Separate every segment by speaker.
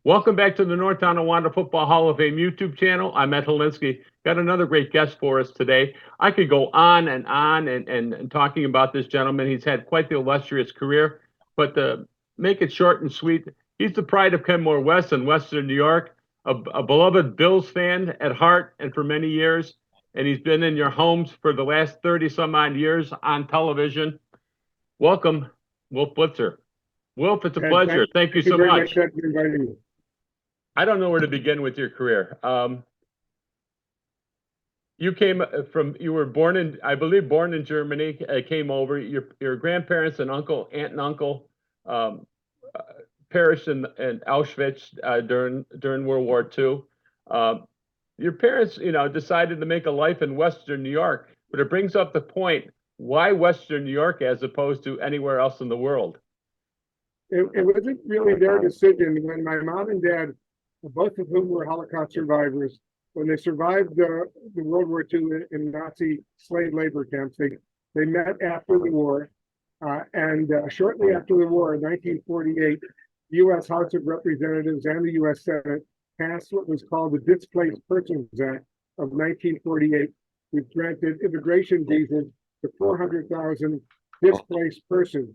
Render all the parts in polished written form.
Speaker 1: Welcome back to the North Tonawanda Football Hall of Fame YouTube channel. I'm Ed Helinski. Got another great guest for us today. I could go on and talking about this gentleman. He's had quite the illustrious career, but to make it short and sweet, he's the pride of Kenmore West in Western New York, a beloved Bills fan at heart and for many years, and he's been in your homes for the last 30 some odd years on television. Welcome, Wolf Blitzer. Wolf, it's a pleasure. Thank you so much. I don't know where to begin with your career. You were born in, I believe, born in Germany, came over. Your grandparents and aunt and uncle perished in Auschwitz during World War II. Your parents, decided to make a life in Western New York, but it brings up the point, why Western New York as opposed to anywhere else in the world?
Speaker 2: It wasn't really their decision. When my mom and dad, both of whom were Holocaust survivors, when they survived the World War II in Nazi slave labor camps, they met after the war. And shortly after the war, in 1948, the U.S. House of Representatives and the U.S. Senate passed what was called the Displaced Persons Act of 1948, which granted immigration visas to 400,000 displaced persons,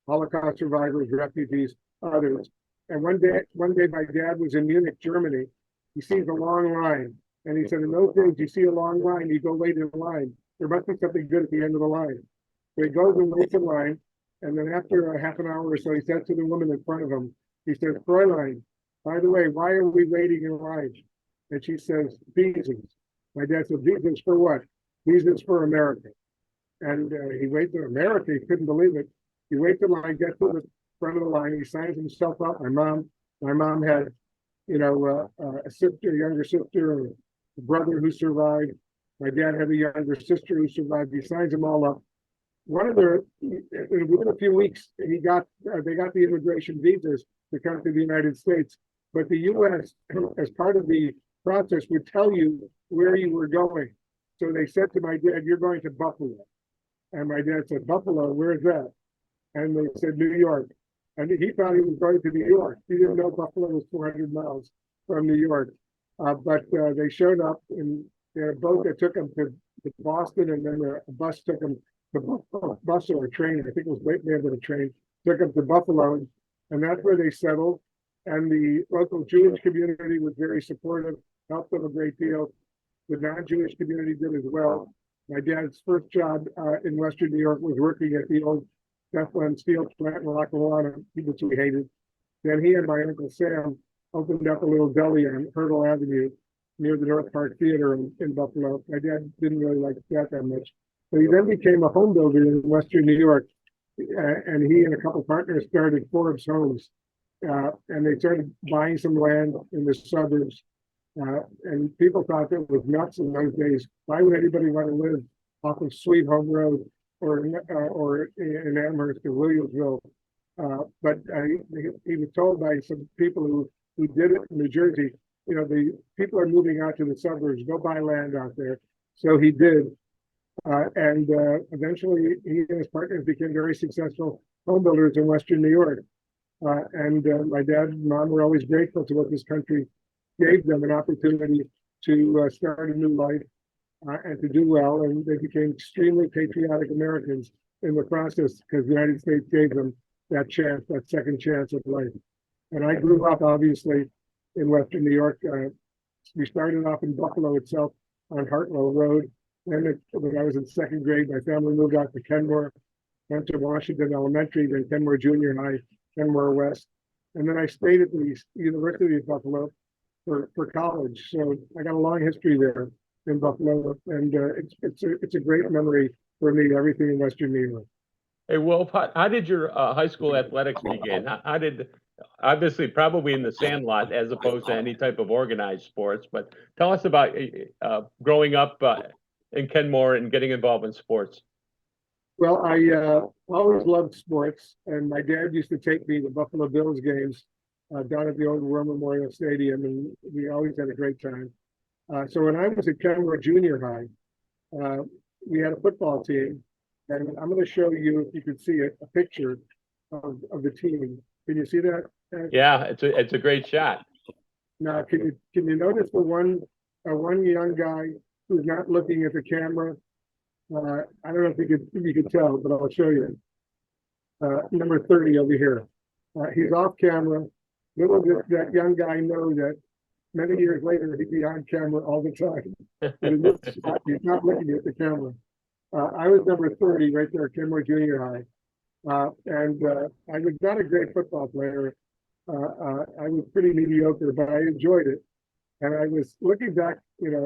Speaker 2: Holocaust survivors, refugees, others. And one day my dad was in Munich, Germany. He sees a long line. And he said, in those days, you see a long line, you go wait in line. There must be something good at the end of the line. So he goes and waits in line. And then after a half an hour or so, he says to the woman in front of him, he says, Fräulein, by the way, why are we waiting in line? And she says, visas. My dad said, visas for what? Visas for America. And he waits in America. He couldn't believe it. He waits in line, gets to the front of the line. He signs himself up. My mom had, a sister, a younger sister, a brother who survived. My dad had a younger sister who survived. He signs them all up. Within a few weeks, they got the immigration visas to come to the United States. But the U.S., as part of the process, would tell you where you were going. So they said to my dad, "You're going to Buffalo." And my dad said, "Buffalo, where's that?" And they said, "New York." And he thought he was going to New York. He didn't know Buffalo was 400 miles from New York. But they showed up in their boat that took them to Boston, and then a bus took them to bus or a train. I think it was later than a train. Took them to Buffalo, and that's where they settled. And the local Jewish community was very supportive, helped them a great deal. The non-Jewish community did as well. My dad's first job in Western New York was working at the old Teflon steel plant in Lackawanna, which we hated. Then he and my Uncle Sam opened up a little deli on Hurdle Avenue near the North Park Theater in Buffalo. My dad didn't really like that much. So he then became a home builder in Western New York. And he and a couple partners started Forbes Homes. And they started buying some land in the suburbs. And people thought that was nuts in those days. Why would anybody want to live off of Sweet Home Road or in Amherst or Williamsville? But he was told by some people who did it in New Jersey, the people are moving out to the suburbs, go buy land out there. So he did. And eventually he and his partners became very successful home builders in Western New York. And my dad and mom were always grateful to what this country gave them, an opportunity to start a new life and to do well. And they became extremely patriotic Americans in the process because the United States gave them that chance, that second chance of life. And I grew up, obviously, in Western New York. We started off in Buffalo itself on Hartwell Road. Then when I was in second grade, my family moved out to Kenmore, went to Washington Elementary, then Kenmore Junior High, Kenmore West. And then I stayed at the University of Buffalo for college. So I got a long history there in Buffalo. And it's a great memory for me, everything in Western New York.
Speaker 1: Hey, Wolf, how did your high school athletics begin? How did, obviously, probably in the sandlot as opposed to any type of organized sports, but tell us about growing up in Kenmore and getting involved in sports.
Speaker 2: Well, I always loved sports, and my dad used to take me to Buffalo Bills games down at the old War Memorial Stadium, and we always had a great time. So when I was at Kenmore Junior High, we had a football team, and I'm going to show you, if you can see it, a picture of the team. Can you see that?
Speaker 1: Yeah, it's a great shot.
Speaker 2: Now, can you notice the one young guy who's not looking at the camera? I don't know if you could tell, but I'll show you. Number 30 over here. He's off camera. Little did that young guy know that many years later he'd be on camera all the time. But in this spot, he's not looking at the camera. I was number 30 right there at Kenmore Junior High. And I was not a great football player. I was pretty mediocre, but I enjoyed it. And I was looking back,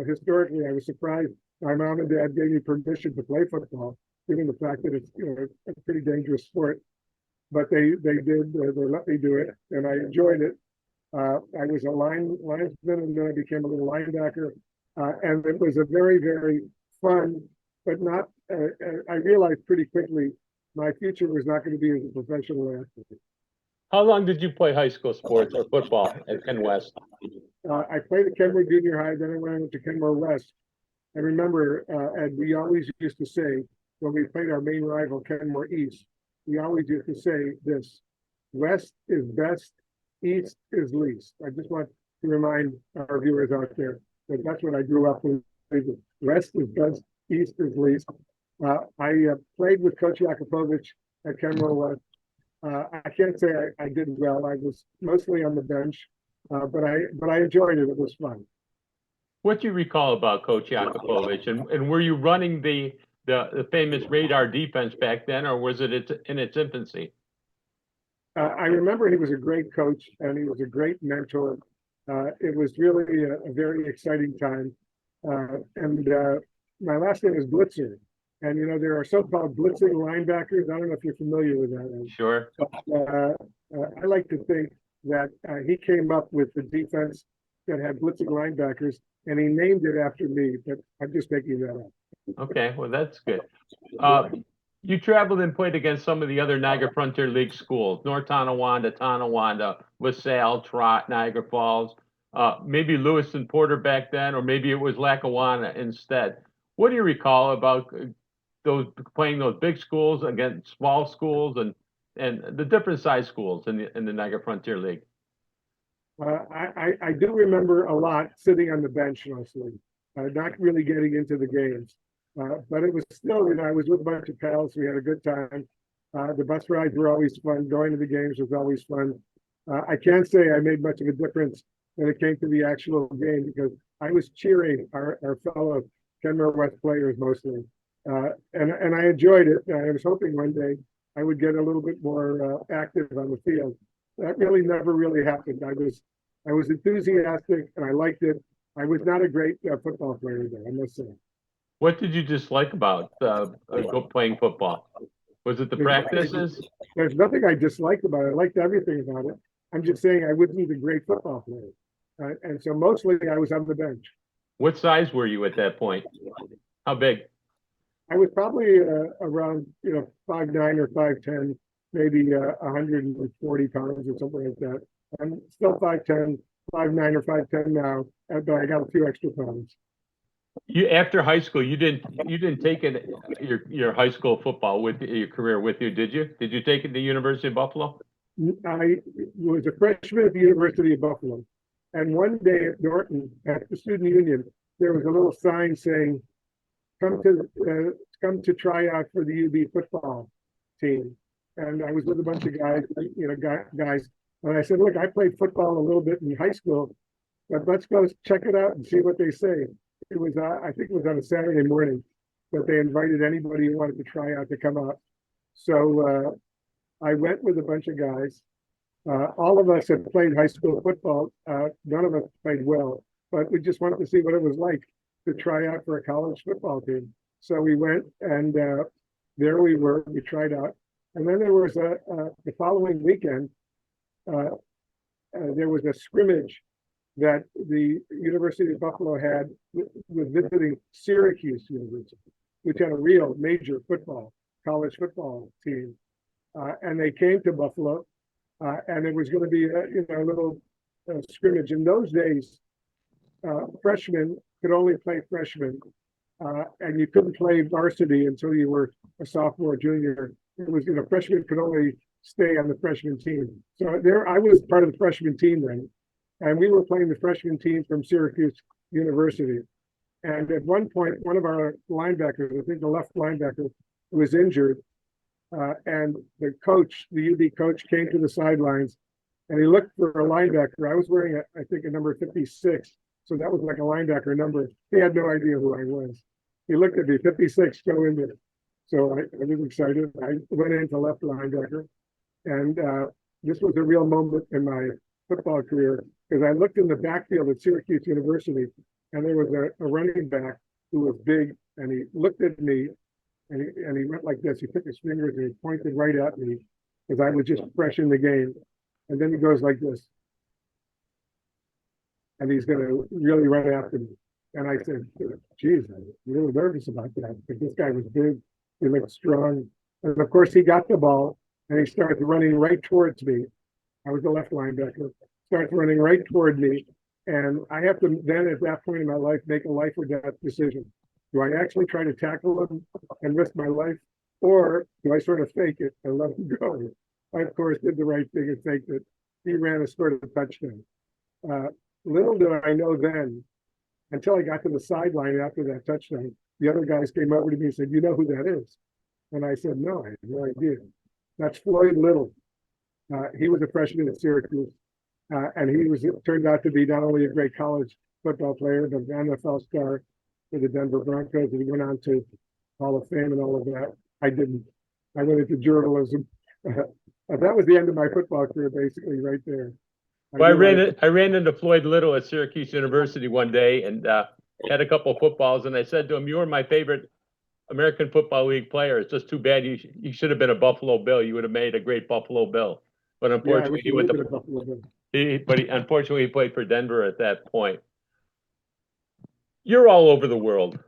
Speaker 2: historically, I was surprised my mom and dad gave me permission to play football, given the fact that it's, a pretty dangerous sport. But they did, they let me do it, and I enjoyed it. I was a linesman, and then I became a little linebacker. And it was a very, very fun, but not, I realized pretty quickly my future was not going to be as a professional athlete.
Speaker 1: How long did you play high school sports or football at Ken West?
Speaker 2: I played at Kenmore Junior High, then I went to Kenmore West. I remember, and we always used to say, when we played our main rival, Kenmore East, we always used to say this: West is best, East is least. I just want to remind our viewers out there that that's what I grew up with. West is best, East is least. I played with Coach Yakupovich at Kenmore West. I can't say I did well. I was mostly on the bench, but I enjoyed it. It was fun.
Speaker 1: What do you recall about Coach Yakupovich, and were you running the famous radar defense back then, or was it in its infancy?
Speaker 2: I remember he was a great coach and he was a great mentor. It was really a very exciting time. And my last name is Blitzer. And, there are so-called blitzing linebackers. I don't know if you're familiar with that.
Speaker 1: Sure.
Speaker 2: I like to think that he came up with the defense that had blitzing linebackers, and he named it after me, but I'm just making that up.
Speaker 1: Okay, well, that's good. You traveled and played against some of the other Niagara Frontier League schools: North Tonawanda, LaSalle, Trot, Niagara Falls, maybe Lewis and Porter back then, or maybe it was Lackawanna instead. What do you recall about playing those big schools against small schools and the different size schools in the Niagara Frontier League?
Speaker 2: I do remember a lot sitting on the bench mostly, not really getting into the games. But it was still, I was with a bunch of pals. We had a good time. The bus rides were always fun. Going to the games was always fun. I can't say I made much of a difference when it came to the actual game because I was cheering our fellow Kenmore West players mostly. And I enjoyed it. I was hoping one day I would get a little bit more active on the field. That really never really happened. I was enthusiastic and I liked it. I was not a great football player though, I must say.
Speaker 1: What did you dislike about playing football? Was it the practices?
Speaker 2: There's nothing I disliked about it. I liked everything about it. I'm just saying I wasn't a great football player. And so mostly I was on the bench.
Speaker 1: What size were you at that point? How big?
Speaker 2: I was probably around, 5'9" or 5'10", maybe 140 pounds or something like that. I'm still 5'10", 5'9" or 5'10" now, but I got a few extra pounds.
Speaker 1: You after high school, you didn't take your high school football with your career with you, did you? Did you take it to the University of Buffalo?
Speaker 2: I was a freshman at the University of Buffalo, and one day at Norton at the student union, there was a little sign saying, "Come to try out for the UB football team." And I was with a bunch of guys, guys, and I said, "Look, I played football a little bit in high school, but let's go check it out and see what they say." It was, I think it was on a Saturday morning, but they invited anybody who wanted to try out to come out. So I went with a bunch of guys. All of us had played high school football. None of us played well, but we just wanted to see what it was like to try out for a college football team. So we went, and there we were. We tried out, and then there was the following weekend. There was a scrimmage that the University of Buffalo had with visiting Syracuse University, which had a real major college football team. And they came to Buffalo, and it was going to be a little scrimmage. In those days, freshmen could only play freshmen, and you couldn't play varsity until you were a sophomore, junior. It was, freshmen could only stay on the freshman team. So I was part of the freshman team then. and we were playing the freshman team from Syracuse University. And at one point, one of our linebackers, I think the left linebacker, was injured. And the coach, the UB coach, came to the sidelines and he looked for a linebacker. I was wearing, I think, a number 56. So that was like a linebacker number. He had no idea who I was. He looked at me, 56, go in there. So I was excited. I went into left linebacker. And this was a real moment in my football career because I looked in the backfield at Syracuse University and there was a running back who was big and he looked at me and he went like this. He took his fingers and he pointed right at me because I was just fresh in the game. And then he goes like this. And he's going to really run after me. And I said, geez, I'm really nervous about that because this guy was big. He looked strong. And of course, he got the ball and he started running right towards me. I was the left linebacker. Starts running right toward me. And I have to then, at that point in my life, make a life or death decision. Do I actually try to tackle him and risk my life? Or do I sort of fake it and let him go? I, of course, did the right thing and faked it. He ran and scored a touchdown. Little did I know then, until I got to the sideline after that touchdown, the other guys came over to me and said, you know who that is? And I said, no, I have no idea. That's Floyd Little. He was a freshman at Syracuse. And it turned out to be not only a great college football player, but an NFL star for the Denver Broncos. And he went on to Hall of Fame and all of that. I didn't. I went into journalism. That was the end of my football career, basically, right there.
Speaker 1: Well, I ran into Floyd Little at Syracuse University one day and had a couple of footballs, and I said to him, "You were my favorite American Football League player. It's just too bad you should have been a Buffalo Bill. You would have made a great Buffalo Bill." But unfortunately, he went to Buffalo Bill. Unfortunately, he played for Denver at that point. You're all over the world.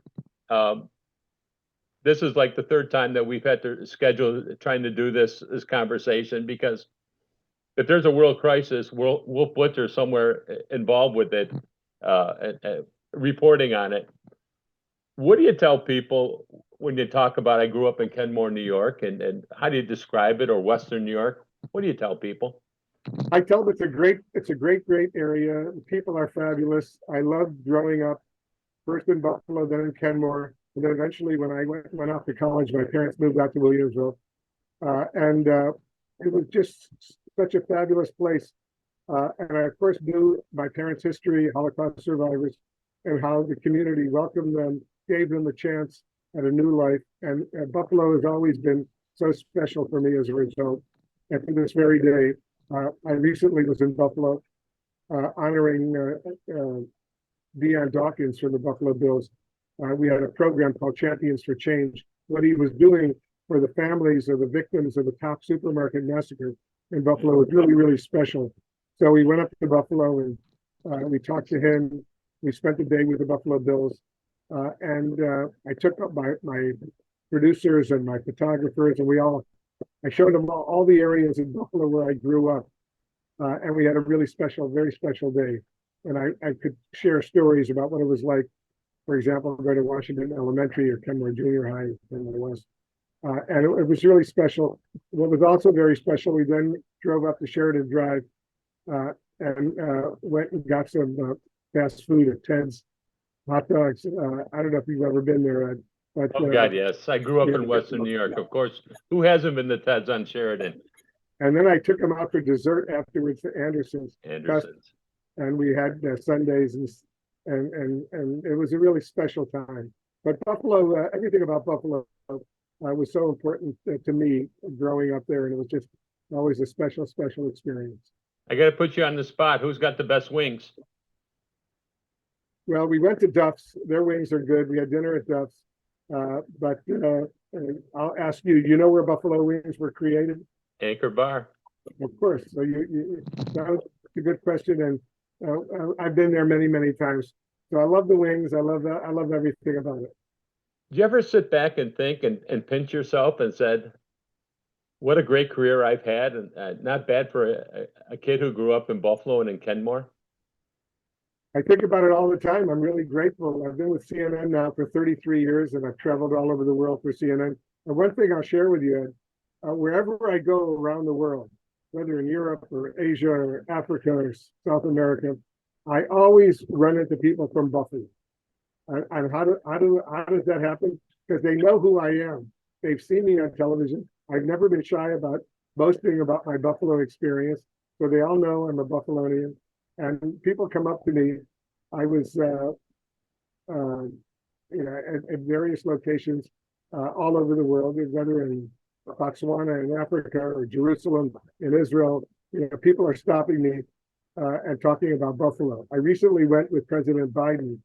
Speaker 1: This is like the third time that we've had to schedule trying to do this conversation because if there's a world crisis, Wolf Blitzer somewhere involved with it, reporting on it. What do you tell people when you talk about, I grew up in Kenmore, New York, and how do you describe it, or Western New York? What do you tell people?
Speaker 2: I tell them it's a great area. The people are fabulous. I loved growing up, first in Buffalo, then in Kenmore. And then eventually when I went off to college, my parents moved out to Williamsville. And it was just such a fabulous place. And I, of course, knew my parents' history, Holocaust survivors, and how the community welcomed them, gave them a chance at a new life. And Buffalo has always been so special for me as a result. And to this very day, I recently was in Buffalo honoring Deion Dawkins from the Buffalo Bills. We had a program called Champions for Change. What he was doing for the families of the victims of the Top Supermarket massacre in Buffalo was really, really special. So we went up to Buffalo and we talked to him. We spent the day with the Buffalo Bills. And I took up my producers and my photographers, and I showed them all the areas in Buffalo where I grew up. And we had a really special, very special day. And I could share stories about what it was like, for example, go to Washington Elementary or Kenmore Junior High in the West. And it was really special. What was also very special, we then drove up the Sheridan Drive and went and got some fast food at Ted's hot dogs. I don't know if you've ever been there, Ed. But,
Speaker 1: oh, God, yes. I grew up in Western New York, of course. Who hasn't been to Ted's on Sheridan?
Speaker 2: And then I took them out for dessert afterwards to Anderson's. And we had Sundays, and it was a really special time. But Buffalo, everything about Buffalo was so important to me growing up there, and it was just always a special, special experience.
Speaker 1: I got to put you on the spot. Who's got the best wings?
Speaker 2: Well, we went to Duff's. Their wings are good. We had dinner at Duff's. But I'll ask you, you know where Buffalo wings were created?
Speaker 1: Anchor Bar.
Speaker 2: Of course. So that was a good question, and I've been there many, many times. So I love the wings. I love everything about it.
Speaker 1: Did you ever sit back and think and pinch yourself and said, what a great career I've had, and not bad for a kid who grew up in Buffalo and in Kenmore?
Speaker 2: I think about it all the time. I'm really grateful. I've been with CNN now for 33 years, and I've traveled all over the world for CNN. And one thing I'll share with you, Ed, wherever I go around the world, whether in Europe or Asia or Africa or South America, I always run into people from Buffalo. And how does that happen? Because they know who I am. They've seen me on television. I've never been shy about boasting about my Buffalo experience. So they all know I'm a Buffalonian. And people come up to me. I was, at various locations all over the world, whether in Botswana in Africa or Jerusalem in Israel. People are stopping me and talking about Buffalo. I recently went with President Biden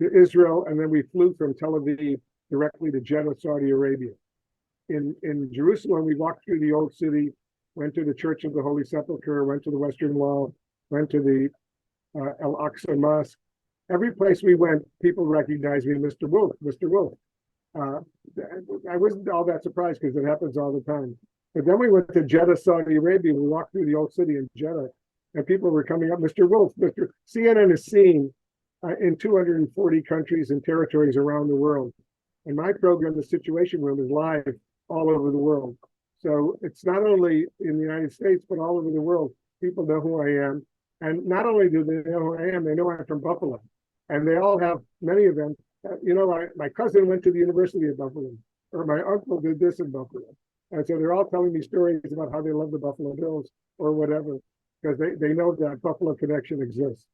Speaker 2: to Israel, and then we flew from Tel Aviv directly to Jeddah, Saudi Arabia. In Jerusalem, we walked through the old city, went to the Church of the Holy Sepulchre, went to the Western Wall, went to the Al-Aqsa Mosque. Every place we went, people recognized me, Mr. Wolf, Mr. Wolf. I wasn't all that surprised because it happens all the time. But then we went to Jeddah, Saudi Arabia. We walked through the old city in Jeddah, and people were coming up, Mr. Wolf, Mr. CNN is seen in 240 countries and territories around the world. And my program, The Situation Room, is live all over the world. So it's not only in the United States, but all over the world. People know who I am. And not only do they know who I am, they know I'm from Buffalo. And they all have, many of them, my cousin went to the University of Buffalo, or my uncle did this in Buffalo. And so they're all telling me stories about how they love the Buffalo Bills or whatever, because they know that Buffalo connection exists.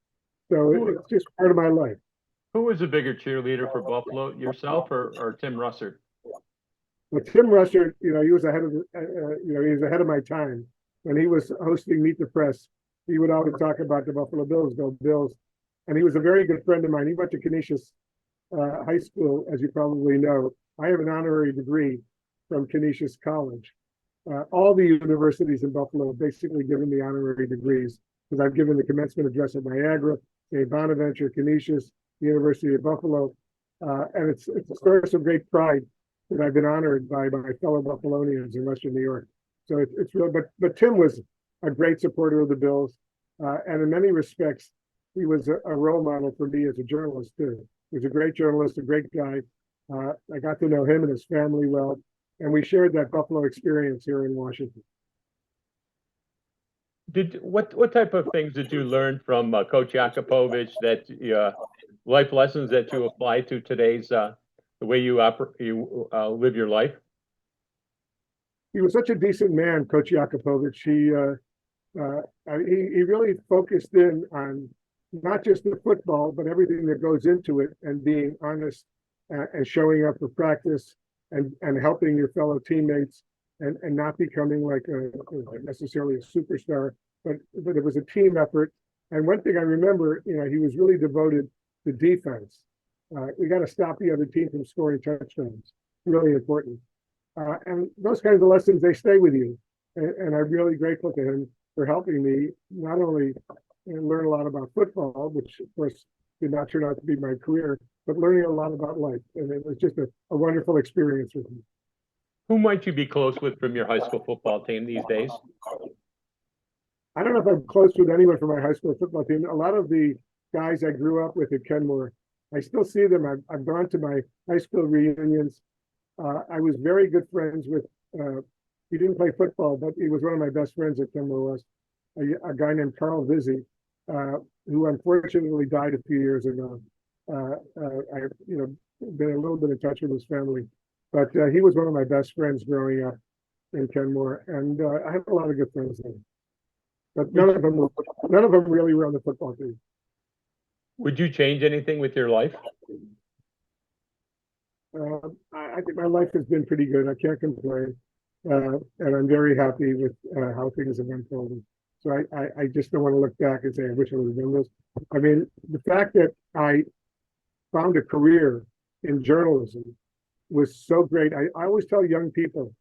Speaker 2: So it's just part of my life.
Speaker 1: Who was a bigger cheerleader for Buffalo, yourself or Tim Russert?
Speaker 2: Well, Tim Russert, he was ahead of he was ahead of my time. When he was hosting Meet the Press, he would always talk about the Buffalo Bills, go Bills. And he was a very good friend of mine. He went to Canisius High School, as you probably know. I have an honorary degree from Canisius College. All the universities in Buffalo have basically given me honorary degrees, because I've given the commencement address at Niagara, St. Bonaventure, Canisius, the University of Buffalo. And it's a source of great pride that I've been honored by my fellow Buffalonians in Western New York. So it's real, but Tim was a great supporter of the Bills. And in many respects, he was a role model for me as a journalist too. He was a great journalist, a great guy. I got to know him and his family well, and we shared that Buffalo experience here in Washington.
Speaker 1: What type of things did you learn from Coach Yakupovich, that life lessons that you apply to today's the way you live your life?
Speaker 2: He was such a decent man, Coach Yakupovich. He really focused in on not just the football, but everything that goes into it, and being honest and showing up for practice and helping your fellow teammates, and not becoming like necessarily a superstar, but it was a team effort. And one thing I remember, he was really devoted to defense. We got to stop the other team from scoring touchdowns. Really important. And those kinds of lessons, they stay with you. And I'm really grateful to him for helping me not only learn a lot about football, which of course did not turn out to be my career, but learning a lot about life. And it was just a wonderful experience with me.
Speaker 1: Who might you be close with from your high school football team these days?
Speaker 2: I don't know if I'm close with anyone from my high school football team. A lot of the guys I grew up with at Kenmore, I still see them. I've gone to my high school reunions. I was very good friends with, he didn't play football, but he was one of my best friends at Kenmore West, a guy named Carl Vizzi, who unfortunately died a few years ago. I've been a little bit in touch with his family, but he was one of my best friends growing up in Kenmore, and I have a lot of good friends there. But none of them really were on the football team.
Speaker 1: Would you change anything with your life?
Speaker 2: I think my life has been pretty good. I can't complain, and I'm very happy with how things have unfolded. So I just don't want to look back and say I wish I would have done this. I mean, the fact that I found a career in journalism was so great. I always tell young people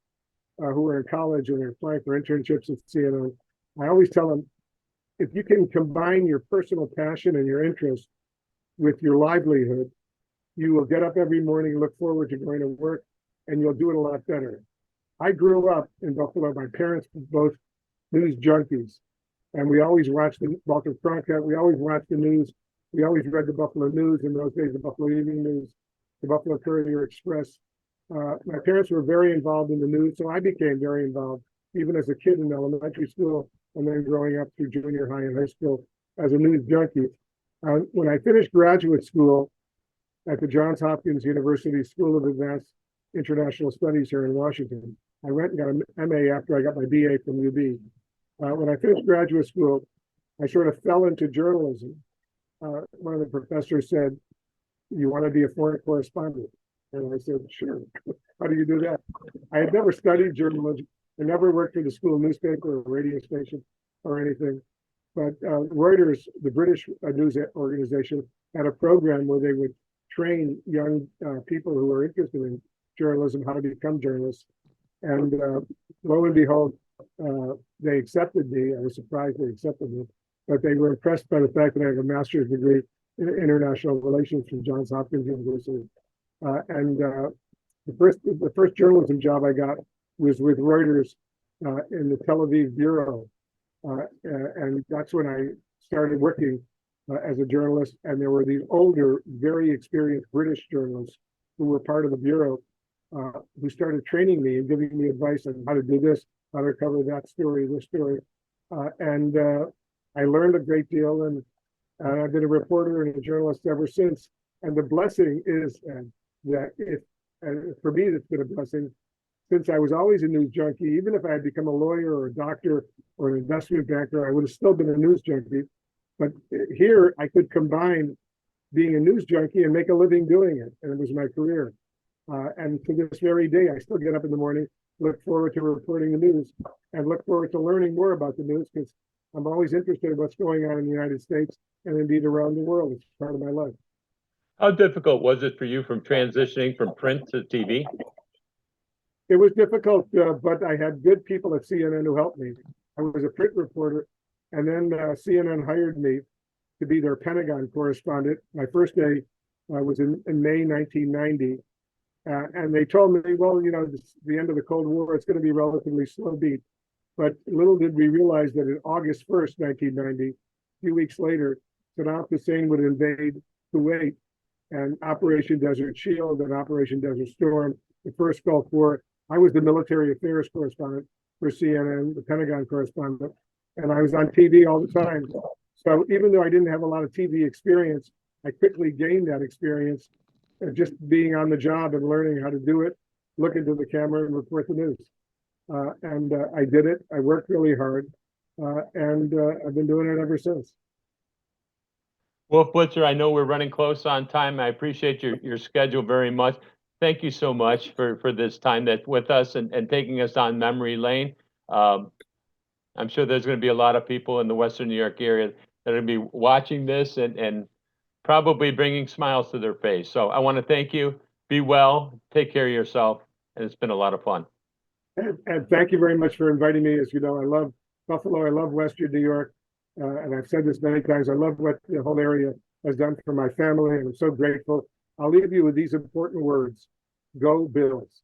Speaker 2: who are in college and they're applying for internships at CNN, I always tell them, if you can combine your personal passion and your interest with your livelihood, you will get up every morning, look forward to going to work, and you'll do it a lot better. I grew up in Buffalo. My parents were both news junkies, and we always watched Walter Fronczak. We always watched the news. We always read the Buffalo News, in those days, the Buffalo Evening News, the Buffalo Courier Express. My parents were very involved in the news, so I became very involved. Even as a kid in elementary school, and then growing up through junior high and high school as a news junkie. When I finished graduate school at the Johns Hopkins University School of Advanced International Studies here in Washington, I went and got an MA after I got my BA from UB. When I finished graduate school, I sort of fell into journalism. One of the professors said, "You want to be a foreign correspondent?" And I said, "Sure." How do you do that? I had never studied journalism. I never worked for the school newspaper or radio station or anything. But Reuters, the British news organization, had a program where they would train young people who were interested in journalism how to become journalists. And lo and behold, they accepted me. I was surprised they accepted me, but they were impressed by the fact that I have a master's degree in international relations from Johns Hopkins University. The first journalism job I got was with Reuters in the Tel Aviv bureau, and that's when I started working as a journalist. And there were these older, very experienced British journalists who were part of the bureau who started training me and giving me advice on how to do this, how to cover that story, this story. I learned a great deal, and I've been a reporter and a journalist ever since. And the blessing is that for me, it's been a blessing since I was always a news junkie. Even if I had become a lawyer or a doctor or an investment banker, I would have still been a news junkie. But here I could combine being a news junkie and make a living doing it. And it was my career. And to this very day, I still get up in the morning, look forward to reporting the news, and look forward to learning more about the news, because I'm always interested in what's going on in the United States and indeed around the world. It's part of my life.
Speaker 1: How difficult was it for you from transitioning from print to TV?
Speaker 2: It was difficult, but I had good people at CNN who helped me. I was a print reporter, and then CNN hired me to be their Pentagon correspondent. My first day was in May 1990. And they told me, well, you know, this, the end of the Cold War, it's going to be relatively slow beat. But little did we realize that in August 1st, 1990, a few weeks later, Saddam Hussein would invade Kuwait, and Operation Desert Shield and Operation Desert Storm, the first Gulf War. I was the military affairs correspondent for CNN, the Pentagon correspondent, and I was on TV all the time. So even though I didn't have a lot of TV experience, I quickly gained that experience just being on the job and learning how to do it, look into the camera and report the news. I did it. I worked really hard, and I've been doing it ever since.
Speaker 1: Wolf Blitzer, I know we're running close on time. I appreciate your schedule very much. Thank you so much for this time that with us and taking us on memory lane. I'm sure there's going to be a lot of people in the Western New York area that are going to be watching this and probably bringing smiles to their face. So I want to thank you. Be well. Take care of yourself. And it's been a lot of fun.
Speaker 2: And thank you very much for inviting me. As you know, I love Buffalo. I love Western New York. And I've said this many times. I love what the whole area has done for my family, and I'm so grateful. I'll leave you with these important words. Go Bills.